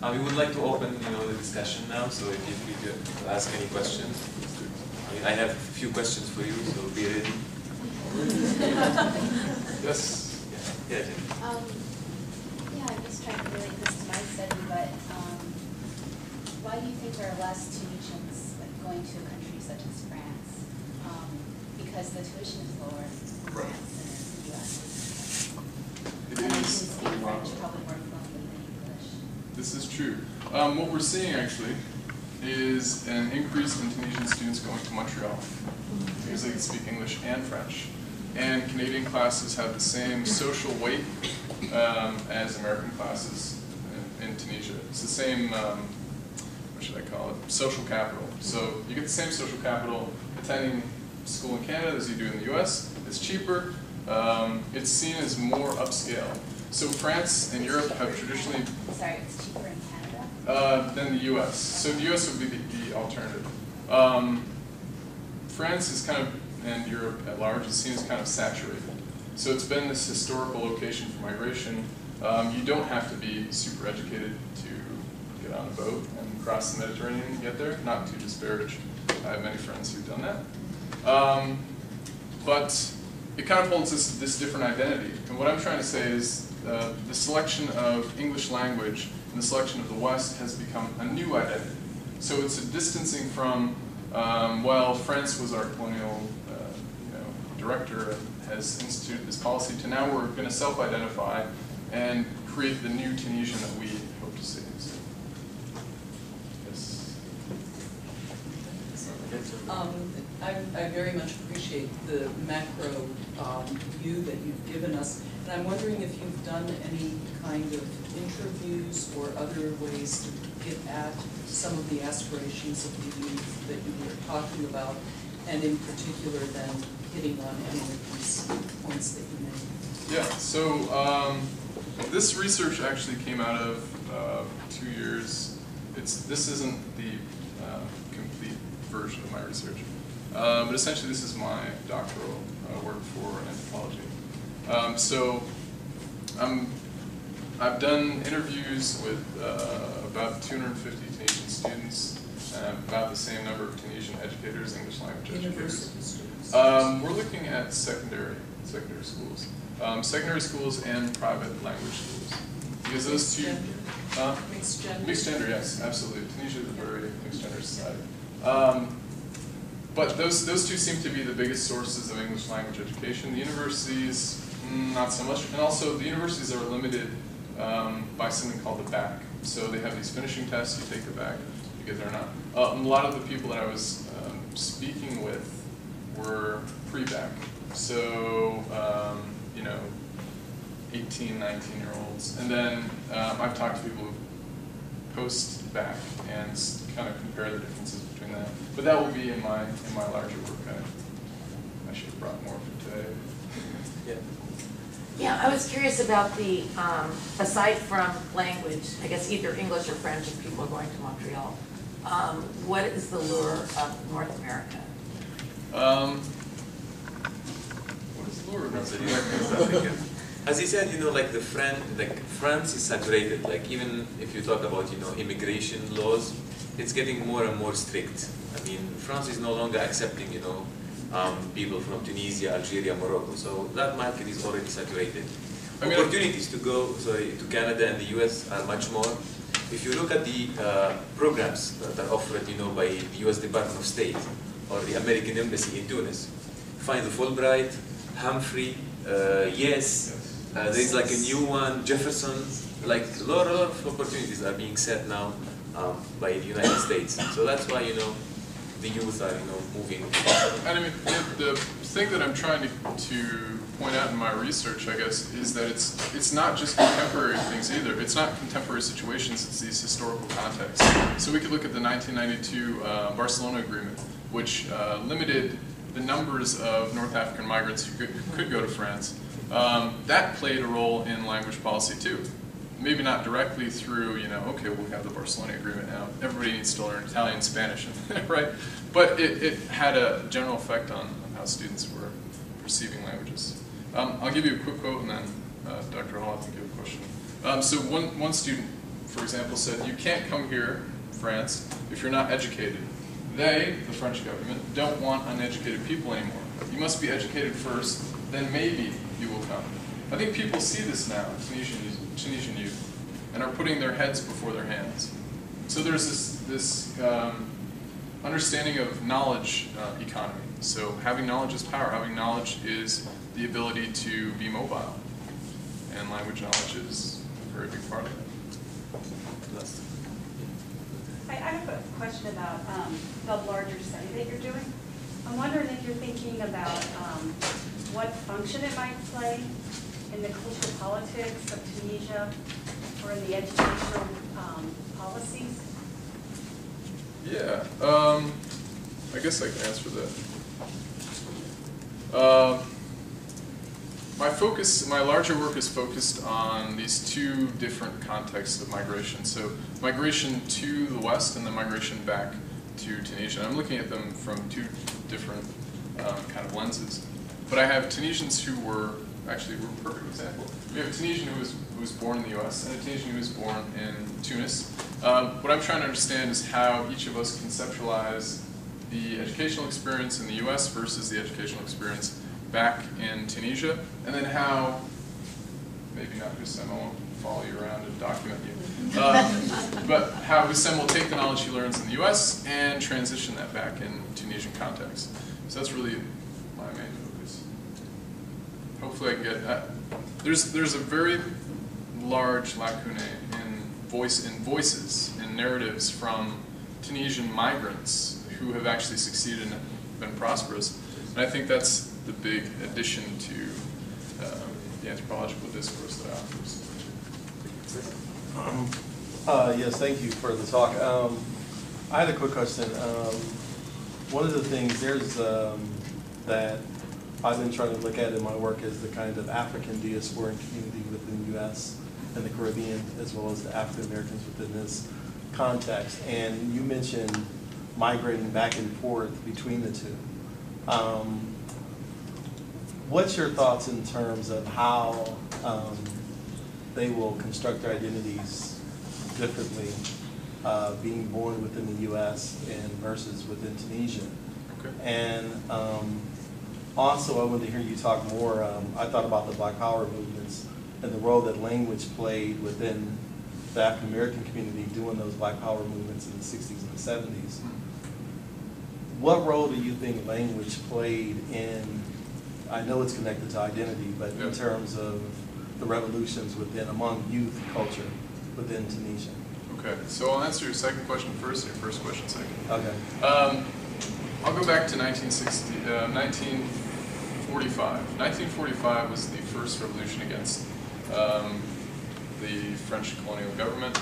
We would like to open, the discussion now. So if you ask any questions, I have a few questions for you. So be ready. Yes. Yeah. Yeah, I'm just trying to relate this to my study, but why do you think there are less Tunisians going to a country such as France? Because the tuition is lower in France than in the U.S. And you can speak French probably more fluently than English. This is true. What we're seeing actually is an increase in Tunisian students going to Montreal because they can speak English and French. And Canadian classes have the same social weight as American classes in Tunisia. It's the same, what should I call it, social capital. So you get the same social capital attending school in Canada as you do in the US. It's cheaper. It's seen as more upscale. So France and Europe have traditionally... Sorry, it's cheaper in Canada? Than the US. So the US would be the alternative. France is kind of, and Europe at large, is seen as kind of saturated. So it's been this historical location for migration. You don't have to be super educated to get on a boat and cross the Mediterranean and get there. Not to disparage. I have many friends who've done that. But it kind of holds this different identity. And what I'm trying to say is the selection of English language and the selection of the West has become a new identity. So it's a distancing from, well, France was our colonial director and has instituted this policy, to now we're going to self-identify and create the new Tunisian that we hope to see. So, yes. I very much appreciate the macro view that you've given us, and I'm wondering if you've done any kind of interviews or other ways to get at some of the aspirations of the youth that you were talking about, and in particular then hitting on any of these points that you made. Yeah, so this research actually came out of 2 years. This isn't the complete version of my research, but essentially this is my doctoral work for anthropology. So I've done interviews with about 250 Tunisian students, about the same number of Tunisian educators, English language educators. We're looking at secondary schools. Secondary schools and private language schools. Because those two... Mixed gender? Mixed gender, yes, absolutely. Tunisia is a very mixed gender society. But those two seem to be the biggest sources of English language education. The universities, not so much. And also, the universities are limited by something called the BAC. So they have these finishing tests, you take the BAC, you get there or not. A lot of the people that I was speaking with were pre-BAC. So, 18, 19-year-olds. And then I've talked to people post-BAC and kind of compare the differences between that. But that will be in my larger work. I should have brought more for today. Yeah. Yeah, I was curious about the, aside from language, I guess either English or French if people are going to Montreal, what is the lure of North America? What is the lure of North America? As he said, France is saturated. Like even if you talk about, immigration laws, it's getting more and more strict. I mean, France is no longer accepting, people from Tunisia, Algeria, Morocco. So that market is already saturated. Opportunities to go, to Canada and the US are much more. If you look at the programs that are offered, by the US Department of State or the American Embassy in Tunis, find the Fulbright, Humphrey, yes. There's like a new one, Jefferson. Like a lot of opportunities are being set now by the United States. So that's why the youth are moving. And I mean, the thing that I'm trying to point out in my research, I guess, is that it's not just contemporary things either. It's not contemporary situations. It's these historical contexts. So we could look at the 1992 Barcelona Agreement, which limited the numbers of North African migrants who could go to France. That played a role in language policy too. Maybe not directly through, okay, we have the Barcelona Agreement now. Everybody needs to learn Italian, Spanish, right? But it had a general effect on how students were perceiving languages. I'll give you a quick quote, and then Dr. Hall, I think you have a question. So one student for example, said, you can't come here, France, if you're not educated. They, the French government, don't want uneducated people anymore. You must be educated first, then maybe you will come. I think people see this now, Tunisian youth, and are putting their heads before their hands. So there's this understanding of knowledge economy. So having knowledge is power. Having knowledge is the ability to be mobile. And language knowledge is a very big part of it. I have a question about the larger study that you're doing. I'm wondering if you're thinking about what function it might play in the cultural politics of Tunisia or in the educational policies. Yeah, I guess I can answer that. My larger work is focused on these two different contexts of migration. So migration to the West and then migration back to Tunisia. I'm looking at them from two different kind of lenses. But I have Tunisians who were, actually we're a perfect example. We have a Tunisian who was born in the US and a Tunisian who was born in Tunis. What I'm trying to understand is how each of us conceptualize the educational experience in the US versus the educational experience back in Tunisia, and then how, maybe not Houssem, I won't follow you around and document you, but how Houssem will take the knowledge he learns in the US and transition that back in Tunisian context. So that's really my main focus. Hopefully I can get, there's a very large lacune in voices, in narratives from Tunisian migrants who have actually succeeded and been prosperous. And I think that's the big addition to the anthropological discourse that I offers. Yes, thank you for the talk. I had a quick question. One of the things that I've been trying to look at in my work is the kind of African diasporan community within the U.S. and the Caribbean, as well as the African Americans within this context. And you mentioned migrating back and forth between the two. What's your thoughts in terms of how they will construct their identities differently, being born within the U.S. and versus within Tunisia? Okay. And also, I wanted to hear you talk more. I thought about the Black Power movements and the role that language played within the African American community doing those Black Power movements in the 60s and the 70s. What role do you think language played in, I know it's connected to identity, but in terms of the revolutions among youth culture within Tunisia? Okay, so I'll answer your second question first and your first question second. Okay. I'll go back to 1945. 1945 was the first revolution against the French colonial government,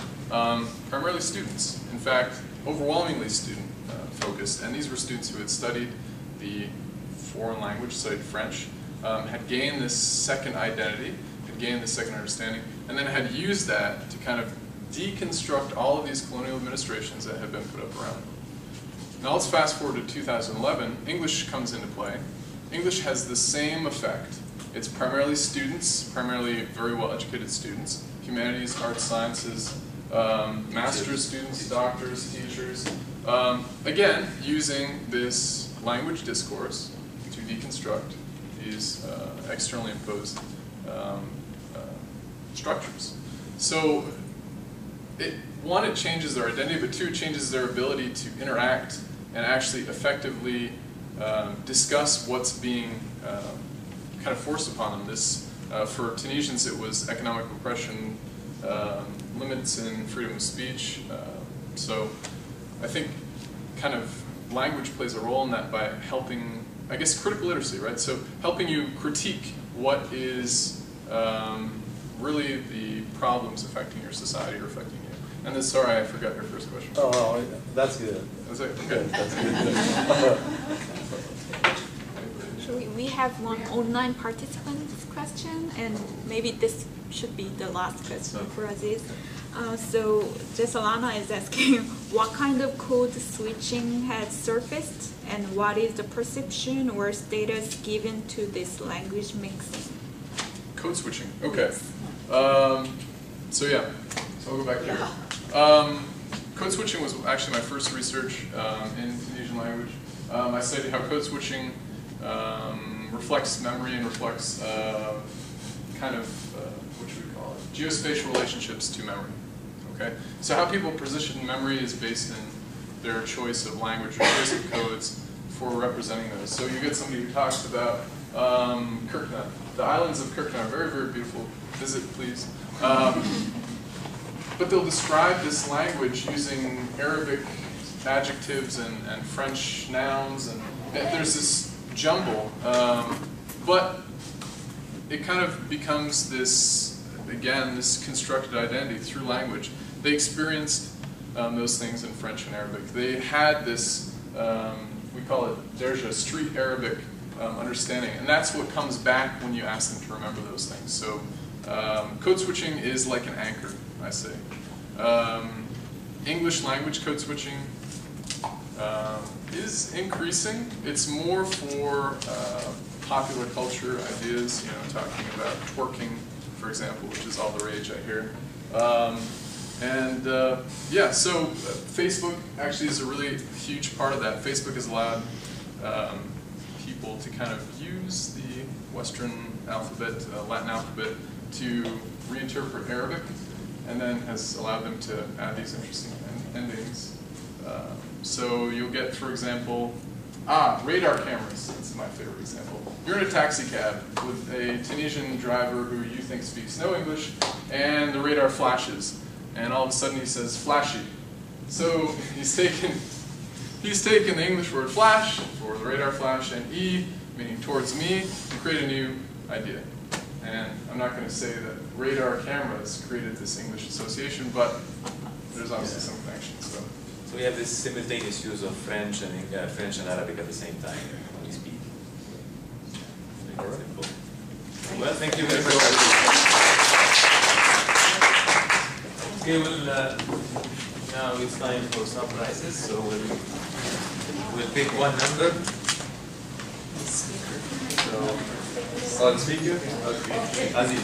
primarily students. In fact, overwhelmingly student-focused, and these were students who had studied the foreign language, studied French, had gained this second identity, had gained this second understanding, and then had used that to kind of deconstruct all of these colonial administrations that had been put up around them. Now let's fast forward to 2011. English comes into play. English has the same effect. It's primarily students, primarily very well-educated students, humanities, arts, sciences, master's students, doctors, teachers, again, using this language discourse to deconstruct these externally imposed structures. So, one, it changes their identity, but two, it changes their ability to interact and actually effectively discuss what's being kind of forced upon them. This, for Tunisians, it was economic repression, limits in freedom of speech. So I think kind of language plays a role in that by helping, I guess, critical literacy, right? So helping you critique what is really the problems affecting your society or affecting you. And then, sorry, I forgot your first question. Oh, that's good. That's it? Okay. That's good. We have one online participant's question, and maybe this should be the last question for Aziz. So Jessalana is asking, what kind of code switching has surfaced, and what is the perception or status given to this language mixing? Code switching. Okay. So yeah. So So I'll go back here. Code switching was actually my first research in Tunisian language. I studied how code switching reflects memory and reflects kind of, what should we call it, geospatial relationships to memory. Okay? So how people position memory is based in their choice of language or choice of codes for representing those. So you get somebody who talks about Kirkna. The islands of Kirkna are very, very beautiful. Visit, please. But they'll describe this language using Arabic adjectives and French nouns, and there's this jumble. But it kind of becomes this, again, this constructed identity through language. They experienced those things in French and Arabic. They had this, we call it derja, street Arabic understanding, and that's what comes back when you ask them to remember those things. So code switching is like an anchor, I say. English language code switching is increasing. It's more for popular culture ideas, you know, talking about twerking, for example, which is all the rage I hear. Yeah, so Facebook actually is a really huge part of that. Facebook has allowed people to kind of use the Western alphabet, Latin alphabet, to reinterpret Arabic, and then has allowed them to add these interesting endings. So you'll get, for example, radar cameras. That's my favorite example. You're in a taxi cab with a Tunisian driver who you think speaks no English, and the radar flashes, and all of a sudden he says flashy. So he's taken the English word flash for the radar flash, and E, meaning towards me, to create a new idea. And I'm not going to say that radar cameras created this English association, but there's obviously some connection. So we have this simultaneous use of French and Arabic at the same time when we speak. Simple. Well, thank you very much. Okay, well, now it's time for some prizes. So we'll pick one number. So, the speaker? Okay. Aziz.